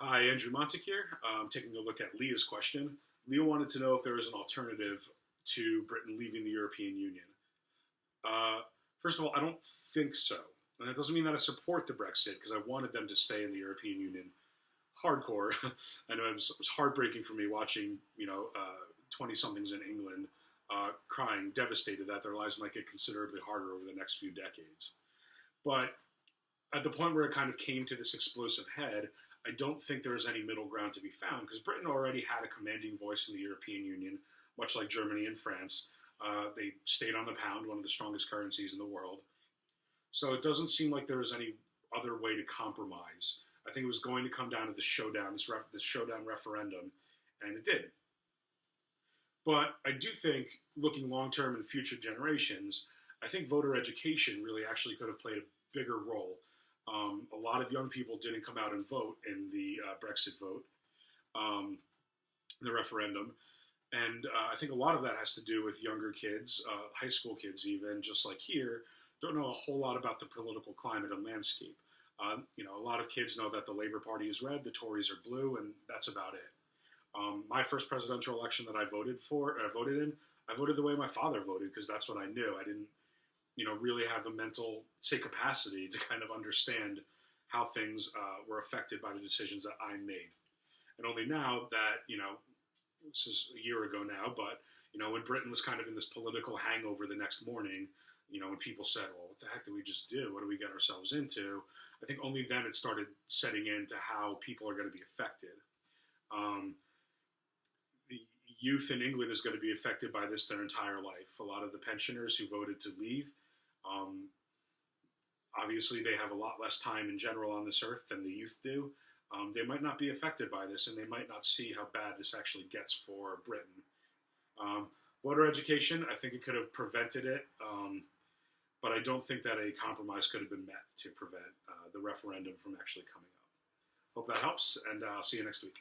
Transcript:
Hi, Andrew Montic here. Taking a look at Leah's question. Leah wanted to know if there is an alternative to Britain leaving the European Union. Uh, First of all, I don't think so. And that doesn't mean that I support the Brexit, because I wanted them to stay in the European Union hardcore. I know it was heartbreaking for me watching, 20-somethings in England crying, devastated that their lives might get considerably harder over the next few decades. But at the point where it kind of came to this explosive head, I don't think there's any middle ground to be found, because Britain already had a commanding voice in the European Union, much like Germany and France. They stayed on the pound, one of the strongest currencies in the world. So it doesn't seem like there was any other way to compromise. I think it was going to come down to the showdown, this showdown referendum, and it did. But I do think, looking long term in future generations, I think voter education really actually could have played a bigger role. A lot of young people didn't come out and vote in the Brexit vote, the referendum. And I think a lot of that has to do with younger kids, high school kids even, just like here, don't know a whole lot about the political climate and landscape. A lot of kids know that the Labour Party is red, the Tories are blue, and that's about it. My first presidential election that I voted I voted the way my father voted, because that's what I knew. I didn't, really have the mental, say, capacity to kind of understand how things were affected by the decisions that I made. And only now that, this is a year ago now, but, when Britain was kind of in this political hangover the next morning, when people said, well, what the heck did we just do? What do we get ourselves into? I think only then it started setting into how people are going to be affected. The youth in England is going to be affected by this their entire life. A lot of the pensioners who voted to leave, obviously they have a lot less time in general on this earth than the youth do. They might not be affected by this, and they might not see how bad this actually gets for Britain. Voter education, I think it could have prevented it, but I don't think that a compromise could have been met to prevent the referendum from actually coming up. Hope that helps, and I'll see you next week.